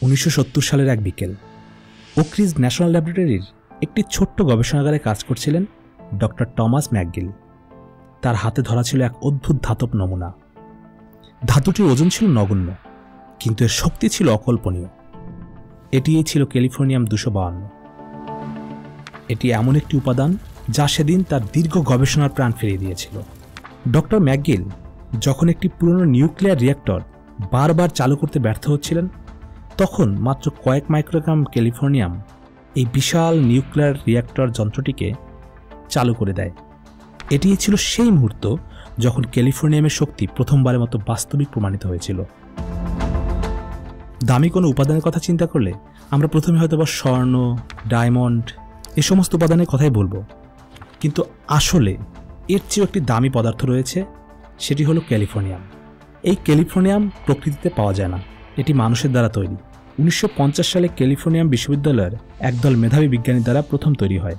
1970 সালের এক বিকেল ওক রিজ ন্যাশনাল ল্যাবরেটরির একটি ছোট্ট গবেষণাগারে কাজ করছিলেন ডক্টর টমাস ম্যাকগিল। তার হাতে ধরা ছিল এক অদ্ভুত ধাতব নমুনা। ধাতুটির ওজন ছিল নগণ্য, কিন্তু এর শক্তি ছিল অকল্পনীয়। এটিই ছিল ক্যালিফোর্নিয়াম 252। এটি এমন একটি উপাদান যা সেদিন তার দীর্ঘ গবেষণার প্রাণ ফিরিয়ে দিয়েছিল। ডক্টর ম্যাকগিল যখন একটি পুরনো নিউক্লিয়ার রিঅ্যাক্টর বারবার চালু করতে ব্যর্থ হচ্ছিলেন, তখন মাত্র কয়েক মাইক্রোগ্রাম ক্যালিফোর্নিয়াম এই বিশাল নিউক্লিয়ার রিঅ্যাক্টর যন্ত্রটিকে চালু করে দেয়। এটিই ছিল সেই মুহূর্ত যখন ক্যালিফোর্নিয়ামের শক্তি প্রথমবারের মতো বাস্তবিক প্রমাণিত হয়েছিল। দামি কোনো উপাদানের কথা চিন্তা করলে আমরা প্রথমে হয়তো বা স্বর্ণ, ডায়মন্ড এ সমস্ত উপাদানের কথাই বলবো, কিন্তু আসলে এর চেয়েও একটি দামি পদার্থ রয়েছে, সেটি হলো ক্যালিফোর্নিয়াম। এই ক্যালিফোর্নিয়াম প্রকৃতিতে পাওয়া যায় না, এটি মানুষের দ্বারা তৈরি। 1950 সালে ক্যালিফোর্নিয়াম বিশ্ববিদ্যালয়ের একদল মেধাবী বিজ্ঞানীর দ্বারা প্রথম তৈরি হয়।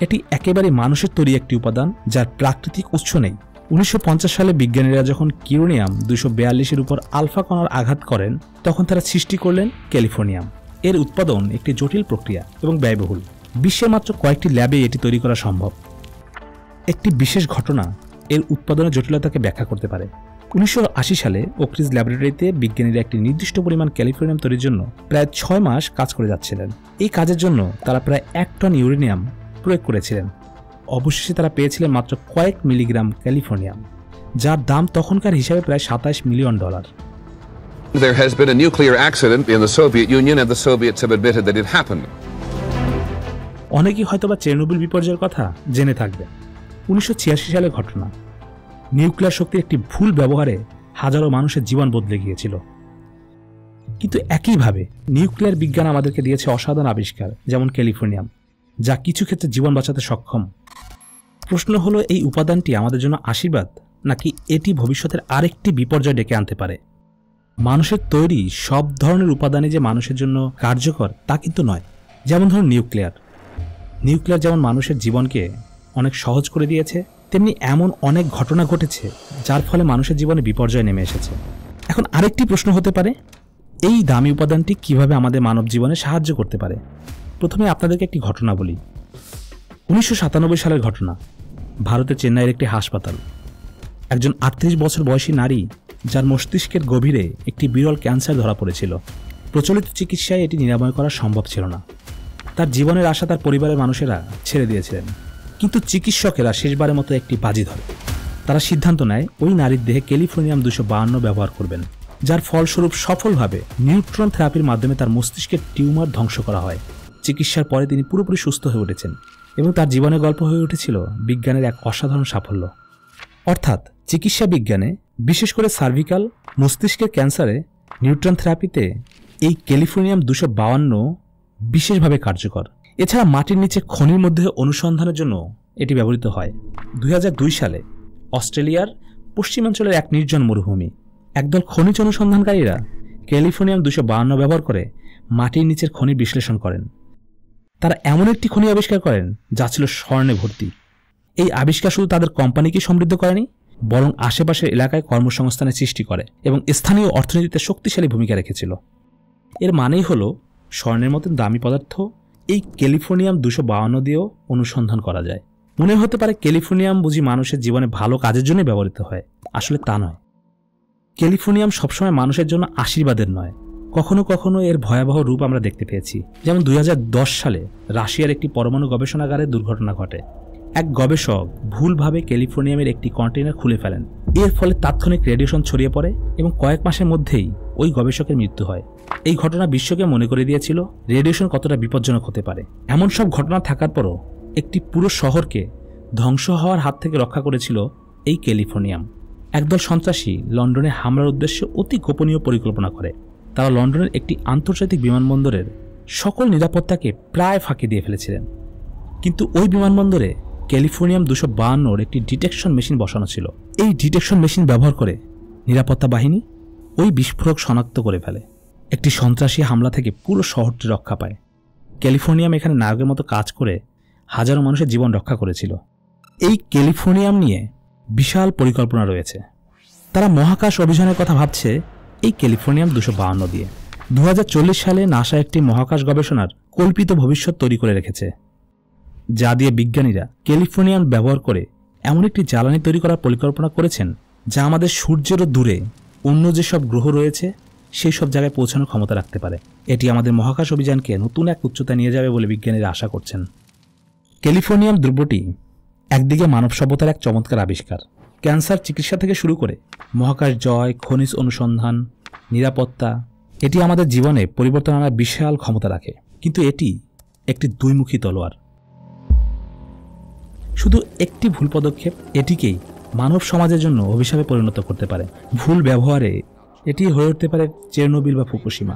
এটি একেবারে মানুষের তৈরি একটি উপাদান যার প্রাকৃতিক উৎস নেই। 1950 সালে বিজ্ঞানীরা যখন কিউরেনিয়াম 242-এর উপর আলফা কণার আঘাত করেন, তখন তারা সৃষ্টি করলেন ক্যালিফোর্নিয়াম। এর উৎপাদন একটি জটিল প্রক্রিয়া এবং ব্যয়বহুল। বিশ্বের মাত্র কয়েকটি ল্যাবে এটি তৈরি করা সম্ভব। একটি বিশেষ ঘটনা এর উৎপাদনের জটিলতাকে ব্যাখ্যা করতে পারে। 1980 সালে ওক রিজ ল্যাবরেটরিতে বিজ্ঞানীরা একটি নির্দিষ্ট পরিমাণ ক্যালিফোর্নিয়াম তৈরির জন্য প্রায় 6 মাস কাজ করে যাচ্ছিলেন। এই কাজের জন্য তারা প্রায় 1 টন ইউরেনিয়াম প্রয়োগ করেছিলেন। অবশেষে তারা পেয়েছিলেন মাত্র কয়েক মিলিগ্রাম ক্যালিফোর্নিয়াম, যার দাম তখনকার হিসাবে প্রায় $27 million. There has been a nuclear accident in the Soviet Union and the Soviets have admitted that it happened. অনেকেই হয়তোবা চেরনোবিল বিপর্যয়ের কথা জেনে থাকবে। 1986 সালের ঘটনা। নিউক্লিয়ার শক্তির একটি ভুল ব্যবহারে হাজারো মানুষের জীবন বদলে গিয়েছিল। কিন্তু একইভাবে নিউক্লিয়ার বিজ্ঞান আমাদেরকে দিয়েছে অসাধারণ আবিষ্কার, যেমন ক্যালিফোর্নিয়াম, যা কিছু ক্ষেত্রে জীবন বাঁচাতে সক্ষম। প্রশ্ন হলো, এই উপাদানটি আমাদের জন্য আশীর্বাদ, নাকি এটি ভবিষ্যতের আরেকটি বিপর্যয় ডেকে আনতে পারে? মানুষের তৈরি সব ধরনের উপাদানই যে মানুষের জন্য কার্যকর তা কিন্তু নয়। যেমন ধরুন নিউক্লিয়ার যেমন মানুষের জীবনকে অনেক সহজ করে দিয়েছে, তেমনি এমন অনেক ঘটনা ঘটেছে যার ফলে মানুষের জীবনে বিপর্যয় নেমে এসেছে। এখন আরেকটি প্রশ্ন হতে পারে, এই দামি উপাদানটি কিভাবে আমাদের মানব জীবনে সাহায্য করতে পারে? প্রথমে আপনাদেরকে একটি ঘটনা বলি। 1997 সালের ঘটনা। ভারতের চেন্নাইয়ের একটি হাসপাতাল। একজন 38 বছর বয়সী নারী, যার মস্তিষ্কের গভীরে একটি বিরল ক্যান্সার ধরা পড়েছিল। প্রচলিত চিকিৎসায় এটি নিরাময় করা সম্ভব ছিল না। তার জীবনের আশা তার পরিবারের মানুষেরা ছেড়ে দিয়েছিলেন, কিন্তু চিকিৎসকেরা শেষবারের মতো একটি বাজি ধরে। তারা সিদ্ধান্ত নেয় ওই নারীর দেহে ক্যালিফোর্নিয়াম 252 ব্যবহার করবেন, যার ফলস্বরূপ সফলভাবে নিউট্রন থেরাপির মাধ্যমে তার মস্তিষ্কের টিউমার ধ্বংস করা হয়। চিকিৎসার পরে তিনি পুরোপুরি সুস্থ হয়ে উঠেছেন এবং তার জীবনের গল্প হয়ে উঠেছিল বিজ্ঞানের এক অসাধারণ সাফল্য। অর্থাৎ চিকিৎসা বিজ্ঞানে, বিশেষ করে সার্ভিক্যাল মস্তিষ্কের ক্যান্সারে নিউট্রন থেরাপিতে এই ক্যালিফোর্নিয়াম 252 বিশেষভাবে কার্যকর। এছাড়া মাটির নিচে খনির মধ্যে অনুসন্ধানের জন্য এটি ব্যবহৃত হয়। 2002 সালে অস্ট্রেলিয়ার পশ্চিমাঞ্চলের এক নির্জন মরুভূমি একদল খনিজ অনুসন্ধানকারীরা ক্যালিফোর্নিয়াম 252 ব্যবহার করে মাটির নিচের খনি বিশ্লেষণ করেন। তারা এমন একটি খনি আবিষ্কার করেন যা ছিল স্বর্ণে ভর্তি। এই আবিষ্কার শুধু তাদের কোম্পানিকে সমৃদ্ধ করেনি, বরং আশেপাশের এলাকায় কর্মসংস্থানের সৃষ্টি করে এবং স্থানীয় অর্থনীতিতে শক্তিশালী ভূমিকা রেখেছিল। এর মানেই হলো, স্বর্ণের মতো দামি পদার্থ এই ক্যালিফোর্নিয়াম 252 দিয়েও অনুসন্ধান করা যায়। মনে হতে পারে ক্যালিফোর্নিয়াম বুঝি মানুষের জীবনে ভালো কাজের জন্য ব্যবহৃত হয়। আসলে তা নয়। ক্যালিফোর্নিয়াম সবসময় মানুষের জন্য আশীর্বাদের নয়, কখনো কখনো এর ভয়াবহ রূপ আমরা দেখতে পেয়েছি। যেমন 2010 সালে রাশিয়ার একটি পরমাণু গবেষণাগারে দুর্ঘটনা ঘটে। এক গবেষক ভুলভাবে ক্যালিফোর্নিয়ামের একটি কন্টেইনার খুলে ফেলেন। এর ফলে তাৎক্ষণিক রেডিয়েশন ছড়িয়ে পড়ে এবং কয়েক মাসের মধ্যেই ওই গবেষকের মৃত্যু হয়। এই ঘটনা বিশ্বকে মনে করে দিয়েছিল রেডিয়েশন কতটা বিপজ্জনক হতে পারে। এমন সব ঘটনা থাকার পরও একটি পুরো শহরকে ধ্বংস হওয়ার হাত থেকে রক্ষা করেছিল এই ক্যালিফোর্নিয়াম। একদল সন্ত্রাসী লন্ডনে হামলার উদ্দেশ্যে অতি গোপনীয় পরিকল্পনা করে। তারা লন্ডনের একটি আন্তর্জাতিক বিমানবন্দরের সকল নিরাপত্তাকে প্রায় ফাঁকি দিয়ে ফেলেছিলেন। কিন্তু ওই বিমানবন্দরে ক্যালিফোর্নিয়াম 252 একটি ডিটেকশন মেশিন বসানো ছিল। এই ডিটেকশন মেশিন ব্যবহার করে নিরাপত্তা বাহিনী ওই বিস্ফোরক শনাক্ত করে ফেলে। একটি সন্ত্রাসী হামলা থেকে পুরো শহরটি রক্ষা পায়। ক্যালিফোর্নিয়াম এখানে নায়কের মতো কাজ করে হাজারো মানুষের জীবন রক্ষা করেছিল। এই ক্যালিফোর্নিয়াম নিয়ে বিশাল পরিকল্পনা রয়েছে। তারা মহাকাশ অভিযানের কথা ভাবছে এই ক্যালিফোর্নিয়াম 252 দিয়ে। 2040 সালে নাসা একটি মহাকাশ গবেষণার কল্পিত ভবিষ্যৎ তৈরি করে রেখেছে, যা দিয়ে বিজ্ঞানীরা ক্যালিফোর্নিয়াম ব্যবহার করে এমন একটি জ্বালানি তৈরি করার পরিকল্পনা করেছেন যা আমাদের সূর্যেরও দূরে অন্য যেসব গ্রহ রয়েছে সেই সব জায়গায় পৌঁছানোর ক্ষমতা রাখতে পারে। এটি আমাদের মহাকাশ অভিযানকে নতুন এক উচ্চতায় নিয়ে যাবে বলে বিজ্ঞানীরা আশা করছেন। ক্যালিফোর্নিয়াম দ্রব্যটি একদিকে মানব সভ্যতার এক চমৎকার আবিষ্কার, ক্যান্সার চিকিৎসা থেকে শুরু করে মহাকাশ জয়, খনিজ অনুসন্ধান, নিরাপত্তা, এটি আমাদের জীবনে পরিবর্তন আনার বিশাল ক্ষমতা রাখে। কিন্তু এটি একটি দুইমুখী তলোয়ার। শুধু একটি ভুল পদক্ষেপ এটিকেই মানব সমাজের জন্য অভিশাপে পরিণত করতে পারে। ভুল ব্যবহারে এটি হয়ে উঠতে পারে চেরনোবিল বা ফুকুশিমা।